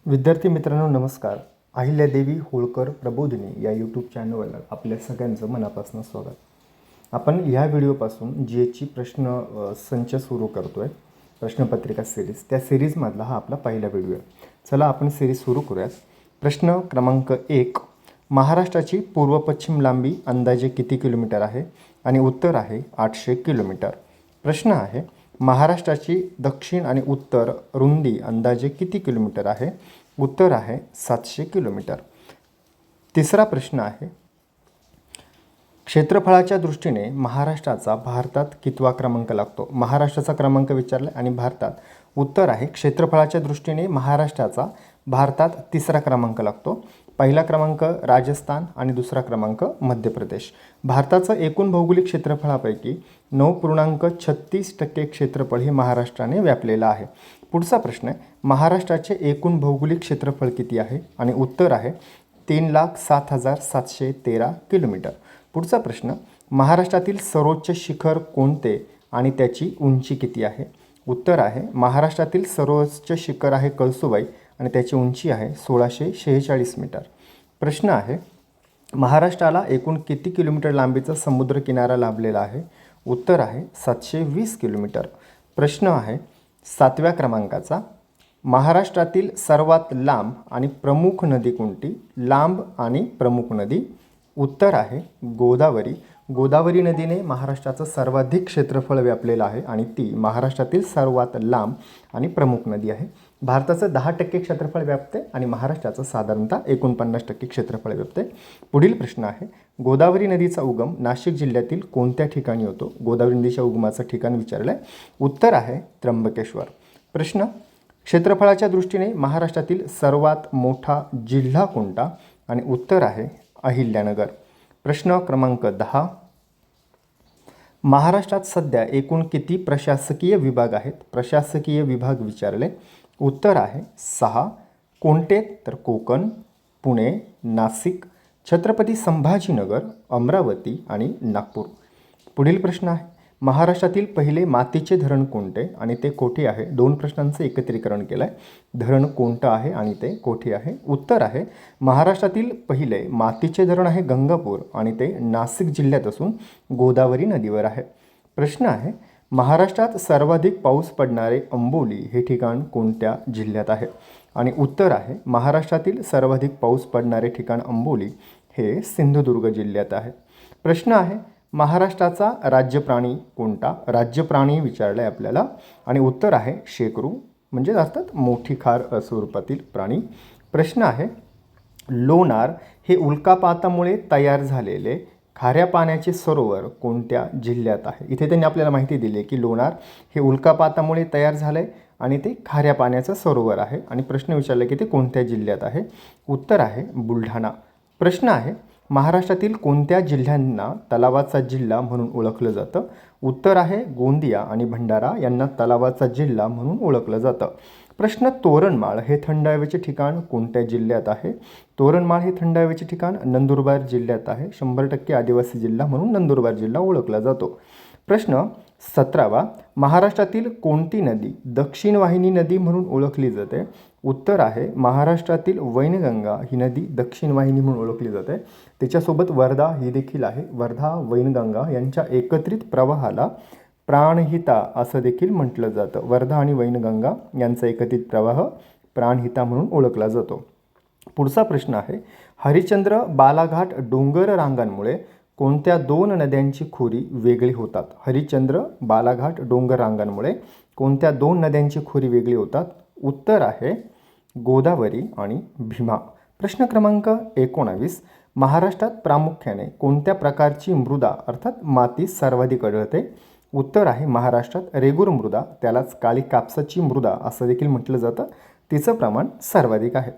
विद्यार्थी मित्रांनो नमस्कार. अहिल्यादेवी होळकर प्रबोधिनी या यूट्यूब चॅनलवर आपल्या सगळ्यांचं मनापासून स्वागत. आपण ह्या व्हिडिओपासून जी एचची प्रश्न संच सुरू करतो आहे, प्रश्नपत्रिका सिरीज. त्या सिरीजमधला हा आपला पहिला व्हिडिओ आहे. चला आपण सिरीज सुरू करूयात. प्रश्न क्रमांक 1. महाराष्ट्राची पूर्व पश्चिम लांबी अंदाजे किती किलोमीटर आहे? आणि उत्तर आहे 800 किलोमीटर. प्रश्न आहे महाराष्ट्राची दक्षिण आणि उत्तर रुंदी अंदाजे किती किलोमीटर आहे? उत्तर आहे 700 किलोमीटर. तिसरा प्रश्न आहे क्षेत्रफळाच्या दृष्टीने महाराष्ट्राचा भारतात कितवा क्रमांक लागतो? महाराष्ट्राचा क्रमांक विचारला आणि भारतात उत्तर आहे क्षेत्रफळाच्या दृष्टीने महाराष्ट्राचा भारतात तिसरा क्रमांक लागतो. पहिला क्रमांक राजस्थान आणि दुसरा क्रमांक मध्य प्रदेश. भारताचं एकूण भौगोलिक क्षेत्रफळापैकी 9.36% क्षेत्रफळ हे महाराष्ट्राने व्यापलेलं आहे. पुढचा प्रश्न आहे महाराष्ट्राचे एकूण भौगोलिक क्षेत्रफळ किती आहे? आणि उत्तर आहे 3,07,713 किलोमीटर. पुढचा प्रश्न महाराष्ट्रातील सर्वोच्च शिखर कोणते आणि त्याची उंची किती आहे? उत्तर आहे महाराष्ट्रातील सर्वोच्च शिखर आहे कळसुबाई आणि त्याची उंची आहे 1646 मीटर. प्रश्न आहे महाराष्ट्राला एकूण किती किलोमीटर लांबीचा समुद्रकिनारा लाभलेला आहे? उत्तर आहे 720 किलोमीटर. प्रश्न आहे 7व्या क्रमांकाचा महाराष्ट्रातील सर्वात लांब आणि प्रमुख नदी कोणती? लांब आणि प्रमुख नदी उत्तर आहे गोदावरी. गोदावरी नदीने महाराष्ट्राचं सर्वाधिक क्षेत्रफळ व्यापलेलं आहे आणि ती महाराष्ट्रातील सर्वात लांब आणि प्रमुख नदी आहे. भारताचं 10% क्षेत्रफळ व्यापते आणि महाराष्ट्राचं साधारणतः 49% क्षेत्रफळ व्यापते. पुढील प्रश्न आहे गोदावरी नदीचा उगम नाशिक जिल्ह्यातील कोणत्या ठिकाणी होतो? गोदावरी नदीच्या उगमाचं ठिकाण विचारलं आहे. उत्तर आहे त्र्यंबकेश्वर. प्रश्न क्षेत्रफळाच्या दृष्टीने महाराष्ट्रातील सर्वात मोठा जिल्हा कोणता? आणि उत्तर आहे अहिल्यानगर. प्रश्न क्रमांक 10 महाराष्ट्रात सध्या एकूण किती प्रशासकीय विभाग आहेत? प्रशासकीय विभाग विचारले. उत्तर आहे 6. कोणते? तर कोकण, पुणे, नाशिक, छत्रपती संभाजीनगर, अमरावती आणि नागपूर. पुढील प्रश्न आहे महाराष्ट्रातील पहिले मातीचे धरण कोणते आणि ते कोठे आहे? 2 प्रश्नांचं एकत्रीकरण केलं आहे. धरण कोणतं आहे आणि ते कोठे आहे? उत्तर आहे महाराष्ट्रातील पहिले मातीचे धरण आहे गंगापूर आणि ते नाशिक जिल्ह्यात असून गोदावरी नदीवर आहे. प्रश्न आहे महाराष्ट्रात सर्वाधिक पाऊस पडणारे अंबोली हे ठिकाण कोणत्या जिल्ह्यात आहे? आणि उत्तर आहे महाराष्ट्रातील सर्वाधिक पाऊस पडणारे ठिकाण अंबोली हे सिंधुदुर्ग जिल्ह्यात आहे. प्रश्न आहे महाराष्ट्राचा राज्य प्राणी कोणता? राज्य प्राणी विचारलं आहे आपल्याला आणि उत्तर आहे शेकरू, म्हणजे असतात मोठी खार स्वरूपातील प्राणी. प्रश्न आहे लोणार हे उल्कापातामुळे तयार झालेले खाऱ्या पाण्याचे सरोवर कोणत्या जिल्ह्यात आहे? इथे त्यांनी आपल्याला माहिती दिली आहे की लोणार हे उल्कापातामुळे तयार झालं आहे आणि ते खाऱ्या पाण्याचं सरोवर आहे आणि प्रश्न विचारला की ते कोणत्या जिल्ह्यात आहे? उत्तर आहे बुलढाणा. प्रश्न आहे महाराष्ट्रातील कोणत्या जिल्ह्यांना तलावाचा जिल्हा म्हणून ओळखलं जातं? उत्तर आहे गोंदिया आणि भंडारा यांना तलावाचा जिल्हा म्हणून ओळखलं जातं. प्रश्न तोरणमाळ हे थंड हवेचे ठिकाण कोणत्या जिल्ह्यात आहे? तोरणमाळ हे थंड हवेचे ठिकाण नंदुरबार जिल्ह्यात आहे. 100% आदिवासी जिल्हा म्हणून नंदुरबार जिल्हा ओळखला जातो. प्रश्न 17 महाराष्ट्रातील कोणती नदी दक्षिण वाहिनी नदी म्हणून ओळखली जाते? उत्तर आहे महाराष्ट्रातील वैनगंगा ही नदी दक्षिण वाहिनी म्हणून ओळखली जाते. त्याच्यासोबत वर्धा ही देखील आहे. वर्धा वैनगंगा यांच्या एकत्रित प्रवाहाला प्राणहिता असं देखील म्हटलं जातं. वर्धा आणि वैनगंगा यांचा एकत्रित प्रवाह प्राणहिता म्हणून ओळखला जातो. पुढचा प्रश्न आहे हरिश्चंद्र बालाघाट डोंगर रांगांमुळे कोणत्या 2 नद्यांची खोरी वेगळी होतात? हरिश्चंद्र बालाघाट डोंगर रांगांमुळे कोणत्या 2 नद्यांची खोरी वेगळी होतात? उत्तर आहे गोदावरी आणि भीमा. प्रश्न क्रमांक 19 महाराष्ट्रात प्रामुख्याने कोणत्या प्रकारची मृदा अर्थात माती सर्वाधिक आढळते? उत्तर आहे महाराष्ट्रात रेगूर मृदा, त्यालाच काळी कापसाची मृदा असं देखील म्हटलं जातं. तिचं प्रमाण सर्वाधिक आहे.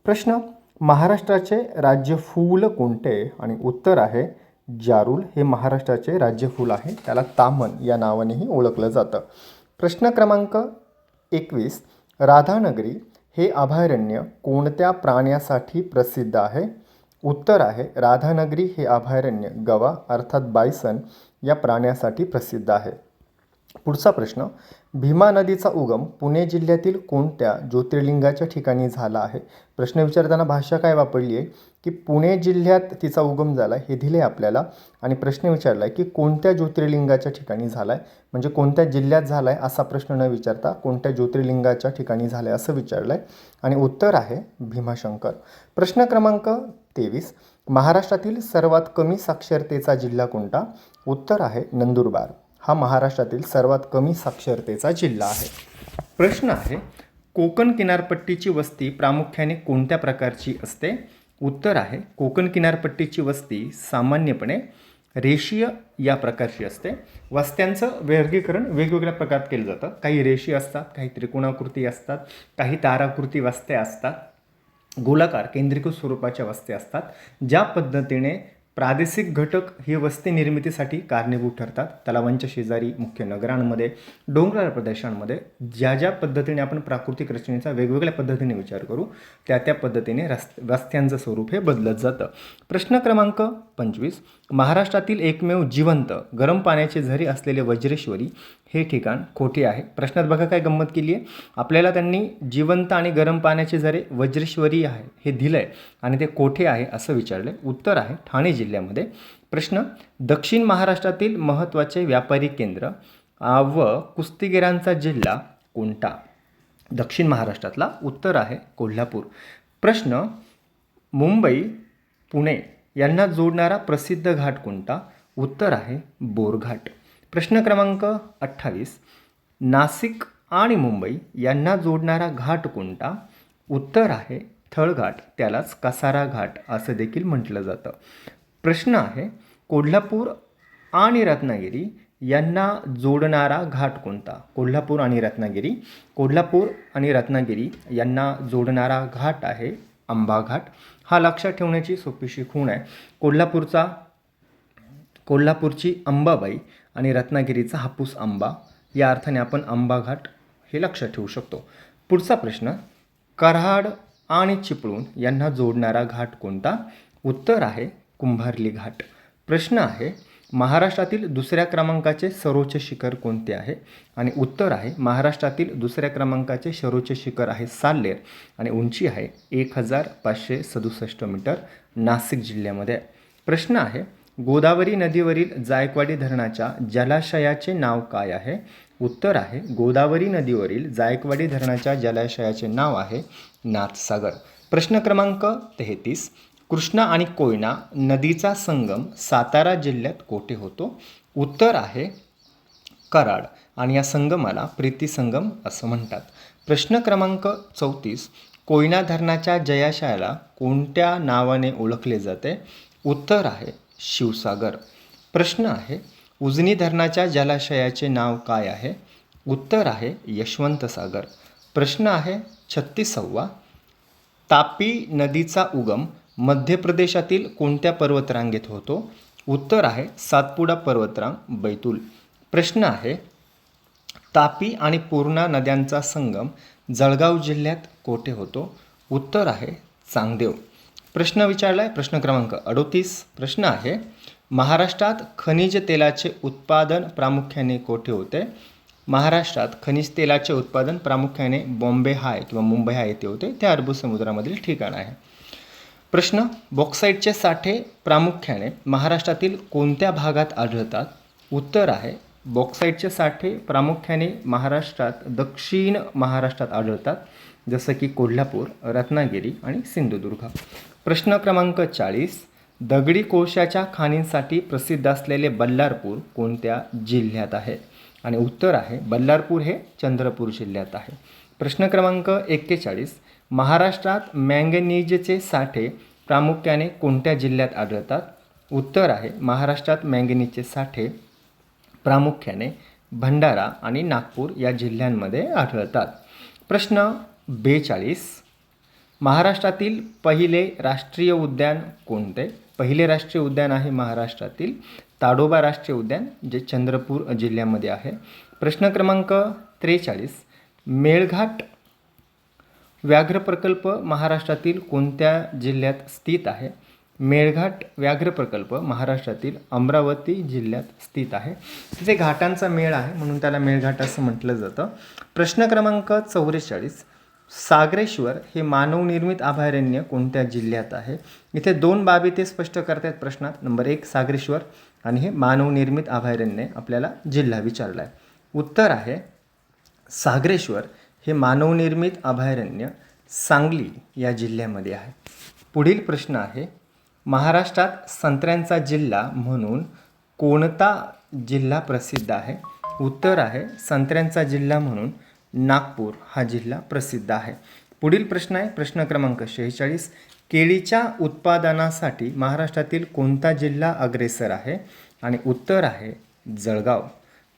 प्रश्न महाराष्ट्राचे राज्य फूल कोणते? आणि उत्तर आहे जारूल हे महाराष्ट्राचे राज्य फूल आहे. त्याला तामन या नावानेही ओळखलं जातं. प्रश्न क्रमांक 21 राधानगरी हे अभयारण्य कोणत्या प्राण्यासाठी प्रसिद्ध आहे? उत्तर आहे राधानगरी हे अभयारण्य गवा अर्थात बायसन या प्राण्यासाठी प्रसिद्ध आहे. पुढचा प्रश्न, भीमा नदीचा उगम पुणे जिल्ह्यातील कोणत्या ज्योतिर्लिंगाच्या ठिकाणी झाला आहे? प्रश्न विचारताना भाषा काय वापरली आहे की पुणे जिल्ह्यात तिचा उगम झाला हे दिले आपल्याला, आणि प्रश्न विचारला आहे की कोणत्या ज्योतिर्लिंगाच्या ठिकाणी झाला आहे, म्हणजे कोणत्या जिल्ह्यात झाला आहे असा प्रश्न न विचारता कोणत्या ज्योतिर्लिंगाच्या ठिकाणी झाला आहे असं विचारलं आहे, आणि उत्तर आहे भीमाशंकर. प्रश्न क्रमांक 23, महाराष्ट्रातील सर्वात कमी साक्षरतेचा जिल्हा कोणता? उत्तर आहे नंदुरबार. हा महाराष्ट्रातील सर्वात कमी साक्षरतेचा जिल्हा आहे. प्रश्न आहे, कोकण किनारपट्टीची वस्ती प्रामुख्याने कोणत्या प्रकारची असते? उत्तर आहे कोकण किनारपट्टीची वस्ती सामान्यपणे रेषीय या प्रकारची असते. वस्त्यांचं वर्गीकरण वेगवेगळ्या प्रकारात केलं जातं. काही रेषीय असतात, काही त्रिकोणाकृती असतात, काही ताराकृती वस्त्या असतात, गोलाकार केंद्रीकृत स्वरूपाच्या वस्त्या असतात. ज्या पद्धतीने प्रादेशिक घटक हे वस्ती निर्मितीसाठी कारणीभूत ठरतात, तलावांच्या शेजारी, मुख्य नगरांमध्ये, डोंगराळ प्रदेशांमध्ये ज्या ज्या पद्धतीने आपण प्राकृतिक रचनेचा वेगवेगळ्या पद्धतीने विचार करू त्या त्या पद्धतीने वस्त्यांचं स्वरूप हे बदलत जातं. प्रश्न क्रमांक 25, महाराष्ट्रातील एकमेव जिवंत गरम पाण्याचे झरे असलेले वज्रेश्वरी हे ठिकाण कोठे आहे? प्रश्नात बघा काय गंमत केली आहे. आपल्याला त्यांनी जिवंत आणि गरम पाण्याचे झरे वज्रेश्वरी आहे हे दिलं आहे आणि ते कोठे आहे असं विचारलं. उत्तर आहे ठाणे जिल्ह्यामध्ये. प्रश्न, दक्षिण महाराष्ट्रातील महत्त्वाचे व्यापारी केंद्र व कुस्तीगिरांचा जिल्हा कोणता? दक्षिण महाराष्ट्रातला. उत्तर आहे कोल्हापूर. प्रश्न, मुंबई पुणे यांना जोडणारा प्रसिद्ध घाट कोणता? उत्तर आहे बोरघाट. प्रश्न क्रमांक 28, नाशिक आणि मुंबई यांना जोडणारा घाट कोणता? उत्तर आहे थळघाट, त्यालाच कसारा घाट असं देखील म्हटलं जातं. प्रश्न आहे, कोल्हापूर आणि रत्नागिरी यांना जोडणारा घाट कोणता? कोल्हापूर आणि रत्नागिरी. कोल्हापूर आणि रत्नागिरी यांना जोडणारा घाट आहे आंबा घाट. हा लक्षात ठेवण्याची सोपीशी खूण आहे. कोल्हापूरची अंबाबाई आणि रत्नागिरीचा हापूस आंबा या अर्थाने आपण आंबा घाट हे लक्षात ठेवू शकतो. पुढचा प्रश्न, कराड आणि चिपळूण यांना जोडणारा घाट कोणता? उत्तर आहे कुंभार्ली घाट. प्रश्न आहे, महाराष्ट्रातील दुसऱ्या क्रमांकाचे सर्वोच्च शिखर कोणते आहे? आणि उत्तर आहे महाराष्ट्रातील दुसऱ्या क्रमांकाचे सर्वोच्च शिखर आहे साल्हेर आणि उंची आहे 1567 मीटर, नाशिक जिल्ह्यामध्ये. प्रश्न आहे, गोदावरी नदीवरील जायकवाडी धरणाच्या जलाशयाचे नाव काय आहे? उत्तर आहे गोदावरी नदीवरील जायकवाडी धरणाच्या जलाशयाचे नाव आहे नाथसागर. प्रश्न क्रमांक 33, कृष्णा आणि कोयना नदीचा संगम सातारा जिल्ह्यात कोठे होतो? उत्तर आहे कराड आणि या संगमाला प्रीती संगम असं म्हणतात. प्रश्न क्रमांक 34, कोयना धरणाच्या जलाशयाला कोणत्या नावाने ओळखले जाते? उत्तर आहे शिवसागर. प्रश्न आहे, उजनी धरणाच्या जलाशयाचे नाव काय आहे? उत्तर आहे यशवंत सागर. प्रश्न आहे 36वा, तापी नदीचा उगम मध्य प्रदेशातील कोणत्या पर्वतरांगेत होतो? उत्तर आहे सातपुडा पर्वतरांग बैतूल. प्रश्न आहे, तापी आणि पूर्णा नद्यांचा संगम जळगाव जिल्ह्यात कोठे होतो? उत्तर आहे चांगदेव. प्रश्न विचारला आहे प्रश्न क्रमांक 38. प्रश्न आहे, महाराष्ट्रात खनिज तेलाचे उत्पादन प्रामुख्याने कोठे होते? महाराष्ट्रात खनिज तेलाचे उत्पादन प्रामुख्याने बॉम्बे हाय किंवा मुंबई हाय येथे होते. ते अरबी समुद्रामधील ठिकाण आहे. प्रश्न, बॉक्साईटचे साठे प्रामुख्याने महाराष्ट्रातील कोणत्या भागात आढळतात? उत्तर आहे बॉक्साईटचे साठे प्रामुख्याने महाराष्ट्रात दक्षिण महाराष्ट्रात आढळतात, जसं की कोल्हापूर, रत्नागिरी आणि सिंधुदुर्ग. प्रश्न क्रमांक 40, दगडी कोळशाच्या खाणींसाठी प्रसिद्ध असलेले बल्लारपूर कोणत्या जिल्ह्यात आहे? आणि उत्तर आहे बल्लारपूर हे चंद्रपूर जिल्ह्यात आहे. प्रश्न क्रमांक 41, महाराष्ट्रात मँगनीजचे साठे प्रामुख्याने कोणत्या जिल्ह्यात आढळतात? उत्तर आहे महाराष्ट्रात मँगनीजचे साठे प्रामुख्याने भंडारा आणि नागपूर या जिल्ह्यांमध्ये आढळतात. प्रश्न 42, महाराष्ट्रातील पहिले राष्ट्रीय उद्यान कोणते? पहिले राष्ट्रीय उद्यान आहे महाराष्ट्रातील ताडोबा राष्ट्रीय उद्यान, जे चंद्रपूर जिल्ह्यामध्ये आहे. प्रश्न क्रमांक 43, मेळघाट व्याघ्र प्रकल्प महाराष्ट्रातील कोणत्या जिल्ह्यात स्थित आहे? मेळघाट व्याघ्र प्रकल्प महाराष्ट्रातील अमरावती जिल्ह्यात स्थित आहे. तिथे घाटांचा मेळ आहे म्हणून त्याला मेळघाट असं म्हटलं जातं. प्रश्न क्रमांक 44. सागरेश्वर हे मानवनिर्मित अभयारण्य कोणत्या जिल्ह्यात आहे? इथे दोन बाबी ते स्पष्ट करतात प्रश्नात. नंबर 1 सागरेश्वर आणि हे मानवनिर्मित अभयारण्य आपल्याला जिल्हा विचारला आहे. उत्तर आहे सागरेश्वर हे मानवनिर्मित अभयारण्य सांगली या जिल्ह्यामध्ये आहे. पुढील प्रश्न आहे महाराष्ट्रात संत्र्यांचा जिल्हा म्हणून कोणता जिल्हा प्रसिद्ध आहे? उत्तर आहे संत्र्यांचा जिल्हा म्हणून नागपूर हा जिल्हा प्रसिद्ध आहे. पुढील प्रश्न आहे प्रश्न क्रमांक 46. केळीच्या उत्पादनासाठी महाराष्ट्रातील कोणता जिल्हा अग्रेसर आहे? आणि उत्तर आहे जळगाव.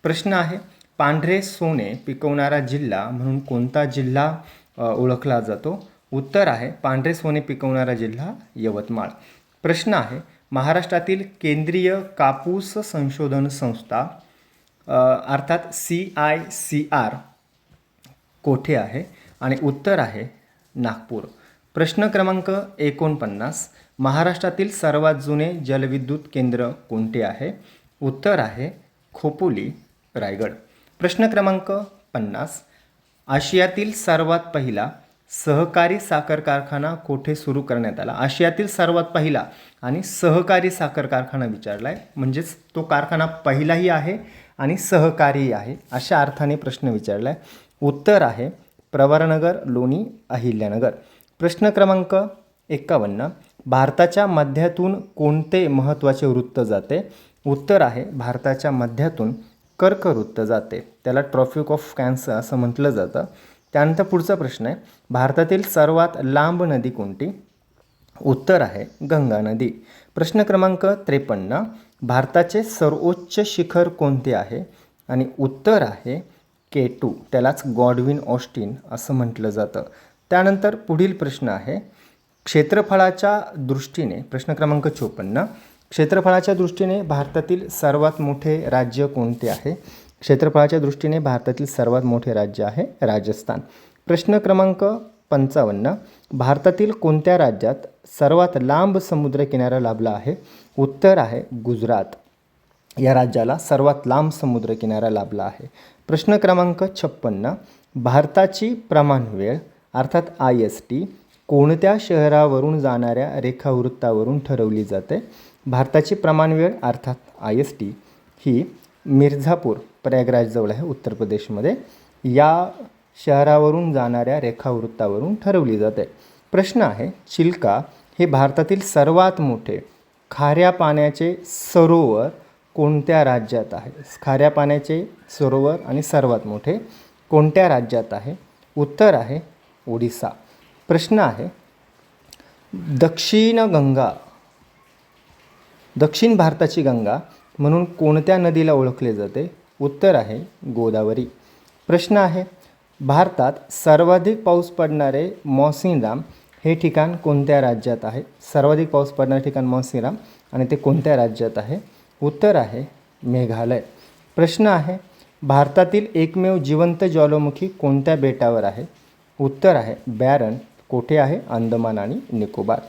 प्रश्न आहे पांढरे सोने पिकवणारा जिल्हा म्हणून कोणता जिल्हा ओळखला जातो? उत्तर आहे पांढरे सोने पिकवणारा जिल्हा यवतमाळ. प्रश्न आहे महाराष्ट्रातील केंद्रीय कापूस संशोधन संस्था अर्थात CICR कोठे आहे? आणि उत्तर आहे नागपूर. प्रश्न क्रमांक 49. महाराष्ट्रातील सर्वात जुने जलविद्युत केंद्र कोणते आहे? उत्तर आहे खोपोली रायगड. प्रश्न क्रमांक 50. आशियातील सर्वात पहिला सहकारी साखर कारखाना कोठे सुरू करण्यात आला? आशियातील सर्वात पहिला आणि सहकारी साखर कारखाना विचारला आहे, म्हणजेच तो कारखाना पहिलाही आहे आणि सहकारीही आहे अशा अर्थाने प्रश्न विचारला आहे. उत्तर आहे प्रवरानगर, लोणी, अहिल्यानगर. प्रश्न क्रमांक 51. भारताच्या मध्यातून कोणते महत्त्वाचे वृत्त जाते? उत्तर आहे भारताच्या मध्यातून कर्कवृत्त जाते, त्याला ट्रॉपिक ऑफ कॅन्सर असं म्हटलं जातं. त्यानंतर पुढचा प्रश्न आहे भारतातील सर्वात लांब नदी कोणती? उत्तर आहे गंगा नदी. प्रश्न क्रमांक 53. भारताचे सर्वोच्च शिखर कोणते आहे? आणि उत्तर आहे K2, त्यालाच गॉडविन ऑस्टिन असं म्हटलं जातं. त्यानंतर पुढील प्रश्न आहे क्षेत्रफळाच्या दृष्टीने प्रश्न क्रमांक 54. क्षेत्रफळाच्या दृष्टीने भारतातील सर्वात मोठे राज्य कोणते आहे? क्षेत्रफळाच्या दृष्टीने भारतातील सर्वात मोठे राज्य आहे राजस्थान. प्रश्न क्रमांक 55. भारतातील कोणत्या राज्यात सर्वात लांब समुद्रकिनारा लाभला आहे? उत्तर आहे गुजरात या राज्याला सर्वात लांब समुद्रकिनारा लाभला आहे. प्रश्न क्रमांक 56. भारताची प्रमाण वेळ अर्थात IST कोणत्या शहरावरून जाणाऱ्या रेखावृत्तावरून ठरवली जाते? भारताची प्रमाण वेळ अर्थात IST ही मिर्झापूर प्रयागराजजवळ आहे उत्तर प्रदेशमध्ये, या शहरावरून जाणाऱ्या रेखावृत्तावरून ठरवली जाते. प्रश्न आहे चिल्का हे भारतातील सर्वात मोठे खाऱ्या पाण्याचे सरोवर कोणत्या राज्यात आहे? खाऱ्या पाण्याचे सरोवर आणि सर्वात मोठे कोणत्या राज्यात आहे? उत्तर आहे ओडिसा. प्रश्न आहे दक्षिण भारताची गंगा म्हणून कोणत्या नदीला ओळखले जाते? उत्तर आहे गोदावरी. प्रश्न आहे भारतात सर्वाधिक पाऊस पडणारे मौसिनराम हे ठिकाण कोणत्या राज्यात आहे? सर्वाधिक पाऊस पडणारे ठिकाण मौसिनराम आणि ते कोणत्या राज्यात आहे? उत्तर आहे मेघालय. प्रश्न आहे भारतातील एकमेव जिवंत ज्वालामुखी कोणत्या बेटावर आहे? उत्तर आहे बॅरन, कोठे आहे? अंदमान आणि निकोबार.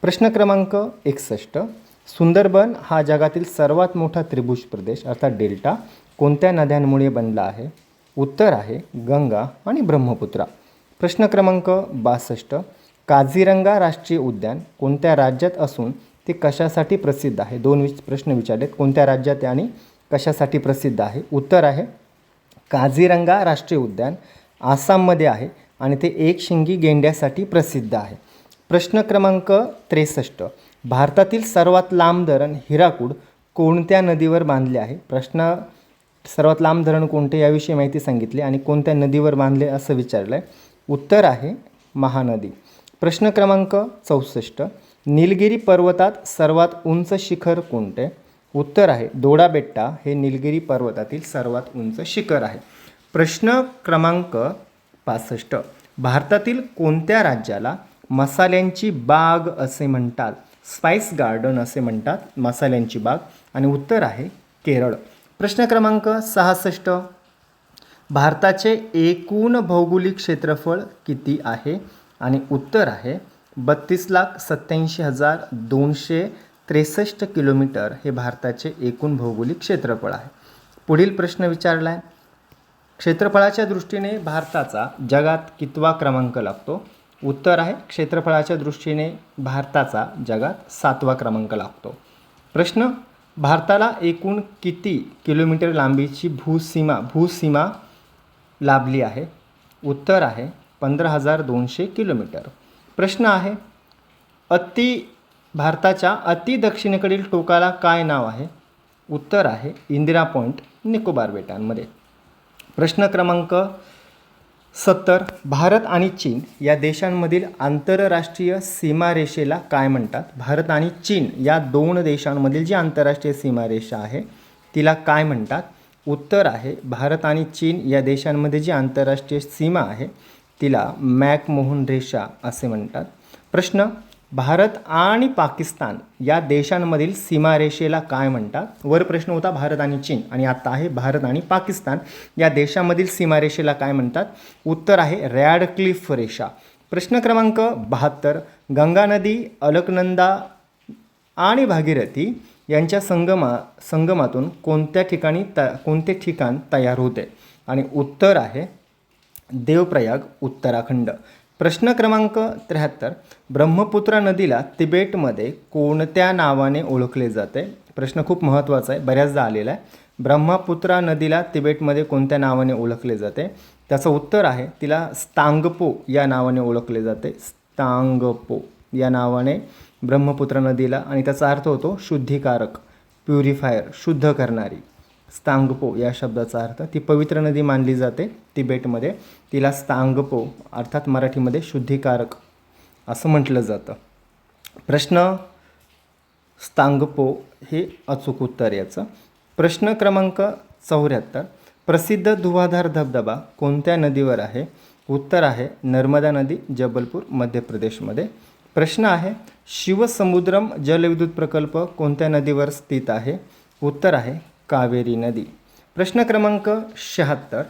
प्रश्न क्रमांक 61. सुंदरबन हा जगातील सर्वात मोठा त्रिभुज प्रदेश अर्थात डेल्टा कोणत्या नद्यांमुळे बनला आहे? उत्तर आहे गंगा आणि ब्रह्मपुत्रा. प्रश्न क्रमांक 62. काझीरंगा राष्ट्रीय उद्यान कोणत्या राज्यात असून ते कशासाठी प्रसिद्ध आहे? दोन प्रश्न विचारलेत, कोणत्या राज्यात आहे आणि कशासाठी प्रसिद्ध आहे? उत्तर आहे काझीरंगा राष्ट्रीय उद्यान आसाममध्ये आहे आणि ते एकशिंगी गेंड्यासाठी प्रसिद्ध आहे. प्रश्न क्रमांक 63. भारतातील सर्वात लांब धरण हिराकूड कोणत्या नदीवर बांधले आहे? प्रश्न सर्वात लांब धरण कोणते याविषयी माहिती सांगितली आणि कोणत्या नदीवर बांधले असं विचारलं आहे. उत्तर आहे महानदी. प्रश्न क्रमांक 64. निलगिरी पर्वतात सर्वात उंच शिखर कोणते? उत्तर आहे दोडाबेट्टा हे निलगिरी पर्वतातील सर्वात उंच शिखर आहे. प्रश्न क्रमांक 65. भारतातील कोणत्या राज्याला मसाल्यांची बाग असे म्हणतात? स्पाइस गार्डन असे म्हणतात मसाल्यांची बाग आणि उत्तर आहे केरळ. प्रश्न क्रमांक 66. भारताचे एकूण भौगोलिक क्षेत्रफळ किती आहे? आणि उत्तर आहे 32,87,263 किलोमीटर हे भारताचे एकूण भौगोलिक क्षेत्रफळ आहे. पुढील प्रश्न विचारला आहे, क्षेत्रफळाच्या दृष्टीने भारताचा जगात कितवा क्रमांक लागतो? उत्तर आहे क्षेत्रफळाच्या दृष्टीने भारताचा जगात 7वा क्रमांक लागतो. प्रश्न, भारताला एकूण किती किलोमीटर लांबीची भूसीमा लाभली आहे? उत्तर आहे 15,200 किलोमीटर. प्रश्न आहे, भारताच्या अति दक्षिणेकडील टोकाला काय नाव आहे? उत्तर आहे इंदिरा पॉईंट, निकोबार बेटांमध्ये. प्रश्न क्रमांक 70, भारत आणि चीन या देशांमधील आंतरराष्ट्रीय सीमारेषेला काय म्हणतात? भारत आणि चीन या 2 देशांमधील जी आंतरराष्ट्रीय सीमारेषा आहे तिला काय म्हणतात? उत्तर आहे भारत आणि चीन या देशांमध्ये जी आंतरराष्ट्रीय सीमा आहे तिला मॅकमोहन रेषा असे म्हणतात. प्रश्न, भारत आणि पाकिस्तान या देशांमधील सीमारेषेला काय म्हणतात? वर प्रश्न होता भारत आणि चीन आणि आता आहे भारत आणि पाकिस्तान या देशांमधील सीमारेषेला काय म्हणतात? उत्तर आहे रॅडक्लिफ रेषा. प्रश्न क्रमांक 72, गंगा नदी, अलकनंदा आणि भागीरथी यांच्या संगमातून कोणते ठिकाण तयार होते? आणि उत्तर आहे देवप्रयाग, उत्तराखंड. प्रश्न क्रमांक 73, ब्रह्मपुत्रा नदीला तिबेटमध्ये कोणत्या नावाने ओळखले जाते? प्रश्न खूप महत्त्वाचा आहे, बऱ्याचदा आलेला आहे. ब्रह्मपुत्रा नदीला तिबेटमध्ये कोणत्या नावाने ओळखले जाते? त्याचं उत्तर आहे तिला स्तांगपो या नावाने ओळखले जाते. स्तांगपो या नावाने ब्रह्मपुत्रा नदीला, आणि त्याचा अर्थ होतो शुद्धीकारक, प्युरिफायर, शुद्ध करणारी. स्तांगपो या शब्दाचा अर्थ, ती पवित्र नदी मानली जाते तिबेटमध्ये, तिला स्तांगपो अर्थात मराठीमध्ये शुद्धीकारक असं म्हटलं जातं. प्रश्न, स्तांगपो हे अचूक उत्तर याचं. प्रश्न क्रमांक 74, प्रसिद्ध धुवाधार धबधबा कोणत्या नदीवर आहे? उत्तर आहे नर्मदा नदी, जबलपूर, मध्य प्रदेशमध्ये. प्रश्न आहे, शिवसमुद्रम जलविद्युत प्रकल्प कोणत्या नदीवर स्थित आहे? उत्तर आहे कावेरी नदी. प्रश्न क्रमांक 76,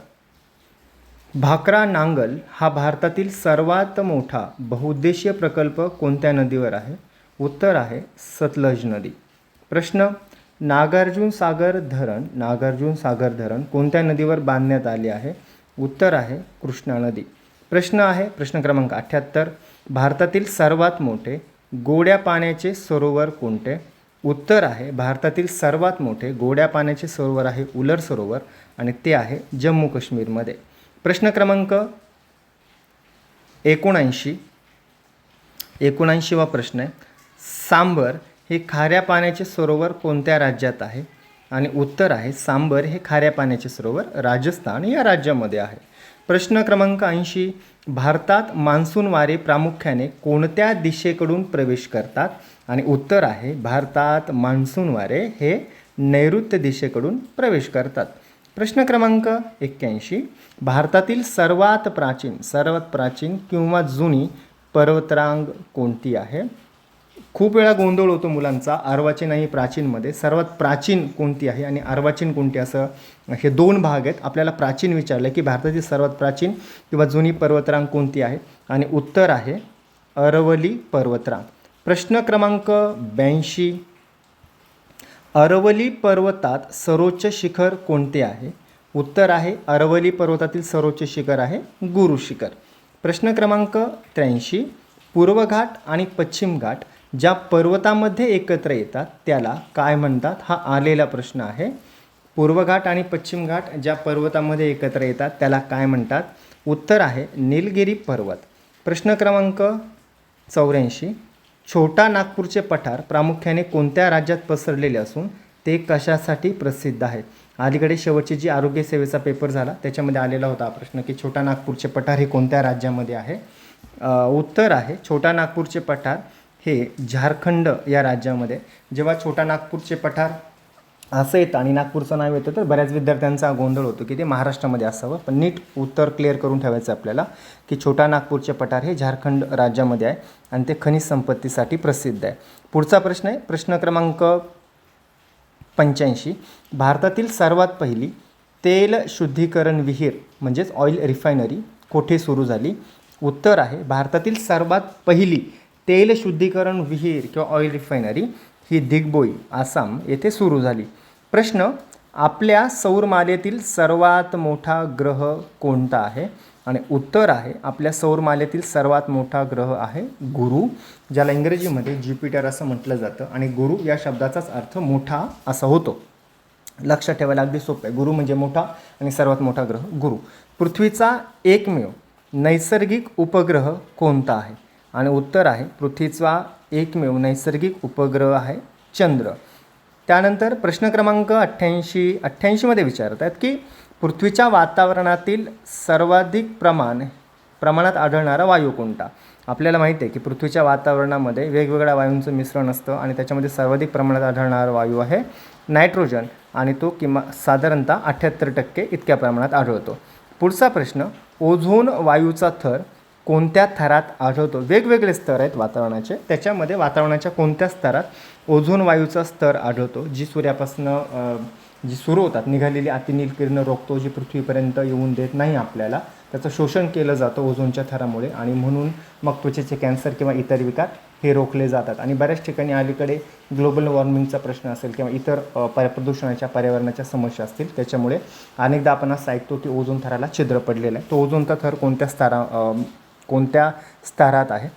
भाकरा नांगल हा भारतातील सर्वात मोठा बहुउद्देशीय प्रकल्प कोणत्या नदीवर आहे? उत्तर आहे सतलज नदी. प्रश्न, नागार्जुन सागर धरण कोणत्या नदीवर बांधण्यात आले आहे? उत्तर आहे कृष्णा नदी. प्रश्न आहे प्रश्न क्रमांक 78, भारतातील सर्वात मोठे गोड्या पाण्याचे सरोवर कोणते? उत्तर आहे भारतातील सर्वात मोठे गोड्या पाण्याचे सरोवर आहे उलर सरोवर, आणि ते आहे जम्मू काश्मीरमध्ये. प्रश्न क्रमांक 79वा प्रश्न आहे, सांबर हे खाऱ्या पाण्याचे सरोवर कोणत्या राज्यात आहे? आणि उत्तर आहे सांबर हे खाऱ्या पाण्याचे सरोवर राजस्थान या राज्यामध्ये आहे. प्रश्न क्रमांक 80, भारतात मान्सून वारे प्रामुख्याने कोणत्या दिशेकडून प्रवेश करतात? आणि उत्तर आहे भारतात मान्सून वारे हे नैऋत्य दिशेकडून प्रवेश करतात. प्रश्न क्रमांक 81, भारतातील सर्वात प्राचीन किंवा जुनी पर्वतरांग कोणती आहे? खूप वेळा गोंधळ होतो मुलांचा अर्वाचीन आणि प्राचीनमध्ये. सर्वात प्राचीन कोणती आहे आणि अर्वाचीन कोणती, असं हे 2 भाग आहेत. आपल्याला प्राचीन विचारलं की भारतातील सर्वात प्राचीन किंवा जुनी पर्वतरांग कोणती आहे? आणि उत्तर आहे अरवली पर्वतरांग. प्रश्न क्रमांक 82, अरवली पर्वतात सर्वोच्च शिखर कोणते आहे? उत्तर आहे अरवली पर्वतातील सर्वोच्च शिखर आहे गुरु शिखर. प्रश्न क्रमांक 83, पूर्व घाट आणि पश्चिम घाट ज्या पर्वतामध्ये एकत्र येतात त्याला काय म्हणतात? हा आलेला प्रश्न आहे. पूर्व घाट आणि पश्चिम घाट ज्या पर्वतामध्ये एकत्र येतात त्याला काय म्हणतात? उत्तर आहे निलगिरी पर्वत. प्रश्न क्रमांक 84, छोटा नागपूरचे पठार प्रामुख्याने कोणत्या राज्यात पसरलेले असून ते कशासाठी प्रसिद्ध आहे? अलीकडे शेवटची जी आरोग्य सेवेचा पेपर झाला त्याच्यामध्ये आलेला होता प्रश्न की छोटा नागपूरचे पठार हे कोणत्या राज्यामध्ये आहे? उत्तर आहे छोटा नागपूरचे पठार हे झारखंड या राज्यामध्ये. जेव्हा छोटा नागपूरचे पठार असं येतं आणि नागपूरचं नाव येतं तर बऱ्याच विद्यार्थ्यांचा गोंधळ होतो की ते महाराष्ट्रामध्ये असावं, पण नीट उत्तर क्लिअर करून ठेवायचं आपल्याला की छोटा नागपूरचे पठार हे झारखंड राज्यामध्ये आहे आणि ते खनिज संपत्तीसाठी प्रसिद्ध आहे. पुढचा प्रश्न आहे प्रश्न क्रमांक 85, भारतातील सर्वात पहिली तेल शुद्धीकरण विहीर म्हणजेच ऑइल रिफायनरी कोठे सुरू झाली? उत्तर आहे भारतातील सर्वात पहिली तेल शुद्धीकरण विहीर किंवा ऑइल रिफायनरी ही दिग्बोई आसाम येथे सुरू झाली. प्रश्न, आपल्या सौरमालेतील सर्वात मोठा ग्रह कोणता आहे? आणि उत्तर आहे आपल्या सौरमालेतील सर्वात मोठा ग्रह आहे गुरु, ज्याला इंग्रजीमध्ये ज्युपिटर असं म्हटलं जातं. आणि गुरु या शब्दाचाच अर्थ मोठा असा होतो. लक्षात ठेवायला अगदी सोपं आहे. गुरु म्हणजे मोठा आणि सर्वात मोठा ग्रह गुरु. पृथ्वीचा एकमेव नैसर्गिक उपग्रह कोणता आहे? आणि उत्तर आहे पृथ्वीचा एकमेव नैसर्गिक उपग्रह आहे चंद्र. त्यानंतर प्रश्न क्रमांक 88 मध्ये विचारत आहेत की पृथ्वीच्या वातावरणातील सर्वाधिक प्रमाणात आढळणारा वायू कोणता? आपल्याला माहिती आहे की पृथ्वीच्या वातावरणामध्ये वेगवेगळ्या वायूंचं मिश्रण असतं आणि त्याच्यामध्ये सर्वाधिक प्रमाणात आढळणारा वायू आहे नायट्रोजन आणि तो साधारणतः 78% इतक्या प्रमाणात आढळतो. पुढचा प्रश्न, ओझोन वायूचा थर कोणत्या थरात आढळतो? वेगवेगळे स्तर आहेत वातावरणाचे, त्याच्यामध्ये वातावरणाच्या कोणत्या स्तरात ओझोन वायूचा स्तर आढळतो? जी सूर्यापासून जी सुरू होतात निघालेली अतिनील किरणं रोखतो, जी पृथ्वीपर्यंत येऊन देत नाही आपल्याला, त्याचं शोषण केलं जातं ओझोनच्या थरामुळे आणि म्हणून मग त्वचेचे कॅन्सर किंवा इतर विकार हे रोखले जातात. आणि बऱ्याच ठिकाणी अलीकडे ग्लोबल वॉर्मिंगचा प्रश्न असेल किंवा इतर प्रदूषणाच्या पर्यावरणाच्या समस्या असतील, त्याच्यामुळे अनेकदा आपण असं ऐकतो की ओझोन थराला छिद्र पडलेलं आहे. तो ओझोनचा थर कोणत्या स्तरात आहे?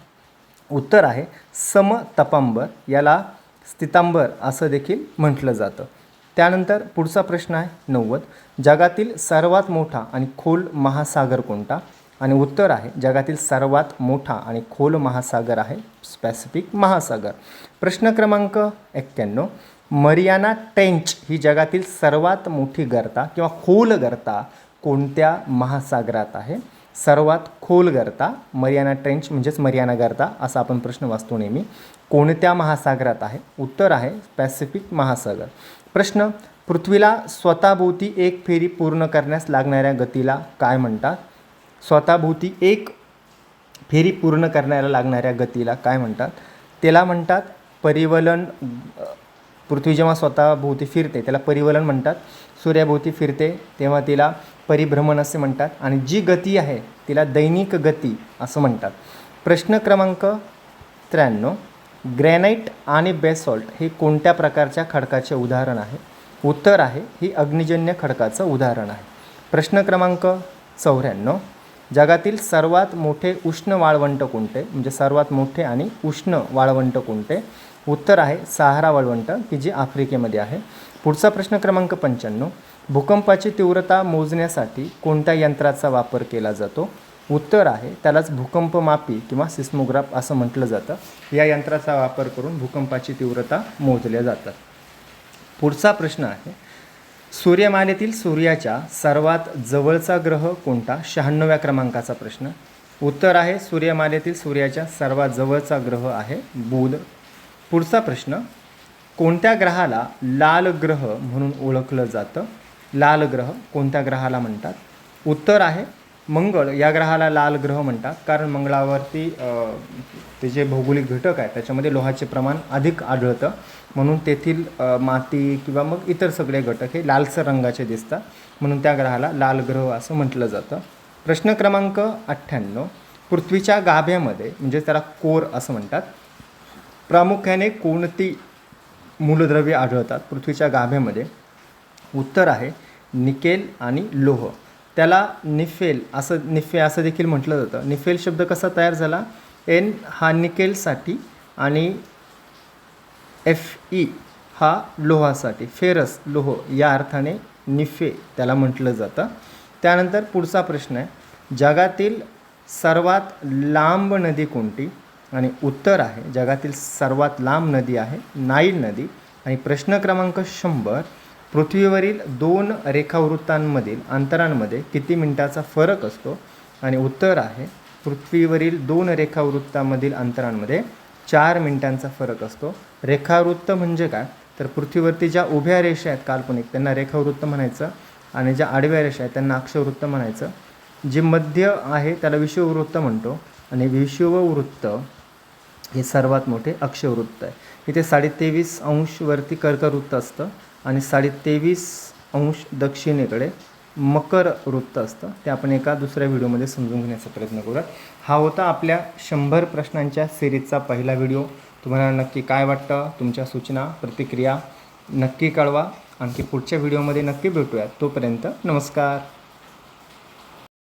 उत्तर आहे समतपांबर, याला स्थितांबर असं देखील म्हटलं जातं. त्यानंतर पुढचा प्रश्न आहे 90, जगातील सर्वात मोठा आणि खोल महासागर कोणता? आणि उत्तर आहे जगातील सर्वात मोठा आणि खोल महासागर आहे पॅसिफिक महासागर. प्रश्न क्रमांक 91, मरियाना ट्रेंच ही जगातील सर्वात मोठी गर्ता किंवा खोल गर्ता कोणत्या महासागरात आहे? सर्वात खोल गर्ता मरियाना ट्रेंच म्हणजेच मरियाना गर्ता असा आपण प्रश्न वाचतो नेहमी. कोणत्या महासागरात आहे? उत्तर आहे पॅसिफिक महासागर. प्रश्न, पृथ्वीला स्वतःभोवती एक फेरी पूर्ण करण्यास लागणाऱ्या गतीला काय म्हणतात? स्वतःभोवती एक फेरी पूर्ण करण्याला लागणाऱ्या गतीला काय म्हणतात? त्याला म्हणतात परिवलन. पृथ्वी जेव्हा स्वतःभोवती फिरते त्याला परिवलन म्हणतात. सूर्याभोवती फिरते तेव्हा तिला परिभ्रमण असे म्हणतात. आणि जी गती आहे तिला दैनिक गती असं म्हणतात. प्रश्न क्रमांक 93, ग्रॅनाइट आणि बेसॉल्ट हे कोणत्या प्रकारच्या खडकाचे उदाहरण आहे? उत्तर आहे ही अग्निजन्य खडकाचं उदाहरण आहे. प्रश्न क्रमांक 94, जगातील सर्वात मोठे उष्ण वाळवंट कोणते? म्हणजे सर्वात मोठे आणि उष्ण वाळवंट कोणते? उत्तर आहे सहारा वाळवंट की जे आफ्रिकेमध्ये आहे. पुढचा प्रश्न क्रमांक 95, भूकंपाची तीव्रता मोजण्यासाठी कोणत्या यंत्राचा वापर केला जातो? उत्तर आहे त्यालाच भूकंपमापी किंवा सिस्मोग्राफ असं म्हटलं जातं. या यंत्राचा वापर करून भूकंपाची तीव्रता मोजल्या जातात. पुढचा प्रश्न आहे सूर्यमालेतील सूर्याच्या सर्वात जवळचा ग्रह कोणता? 96व्या क्रमांकाचा प्रश्न. उत्तर आहे सूर्यमालेतील सूर्याच्या सर्वात जवळचा ग्रह आहे बुध. पुढचा प्रश्न, कोणत्या ग्रहाला लाल ग्रह म्हणून ओळखलं जातं? लाल ग्रह कोणत्या ग्रहाला म्हणतात? उत्तर आहे मंगळ या ग्रहाला लाल ग्रह म्हणतात कारण मंगळावरती ते जे भौगोलिक घटक आहे त्याच्यामध्ये लोहाचे प्रमाण अधिक आढळतं, म्हणून तेथील माती किंवा मग इतर सगळे घटक हे लालसर रंगाचे दिसतात, म्हणून त्या ग्रहाला लाल ग्रह असं म्हटलं जातं. प्रश्न क्रमांक 98, पृथ्वीच्या गाभ्यामध्ये म्हणजे त्याला कोर असं म्हणतात, प्रामुख्याने कोणती मूलद्रव्ये आढळतात पृथ्वीच्या गाभ्यामध्ये? उत्तर आहे निकेल आणि लोह. त्याला निफे असं देखील म्हटलं जातं. निफेल शब्द कसा तयार झाला? एन हा निकेलसाठी आणि Fe हा लोहासाठी, फेरस लोह या अर्थाने निफे त्याला म्हटलं जातं. त्यानंतर पुढचा प्रश्न आहे, जगातील सर्वात लांब नदी कोणती? आणि उत्तर आहे जगातील सर्वात लांब नदी आहे नाईल नदी. आणि प्रश्न क्रमांक 100, पृथ्वीवरील 2 रेखावृत्तांमधील अंतरांमध्ये किती मिनिटाचा फरक असतो? आणि उत्तर आहे पृथ्वीवरील 2 रेखावृत्तांमधील अंतरांमध्ये 4 मिनिटांचा फरक असतो. रेखावृत्त म्हणजे काय? तर पृथ्वीवरती ज्या उभ्या रेषा आहेत काल्पनिक त्यांना रेखावृत्त म्हणायचं आणि ज्या आडव्या रेषा आहेत त्यांना अक्षवृत्त म्हणायचं. जे मध्य आहे त्याला विषुववृत्त म्हणतो आणि विषुववृत्त हे सर्वात मोठे अक्षवृत्त आहे. इथे 23.5 अंश वरती कर्कवृत्त असतं आणि 23.5 अंश दक्षिणेकडे मकर वृत्त असतं ते आपण एका दुसऱ्या व्हिडिओमध्ये समजून घेण्याचा प्रयत्न करूयात. हा होता आपल्या 100 प्रश्नांच्या सिरीजचा पहिला व्हिडिओ. तुम्हाला नक्की काय वाटतं, तुमच्या सूचना प्रतिक्रिया नक्की कळवा. आणखी पुढच्या व्हिडिओमध्ये नक्की भेटूयात. तोपर्यंत नमस्कार.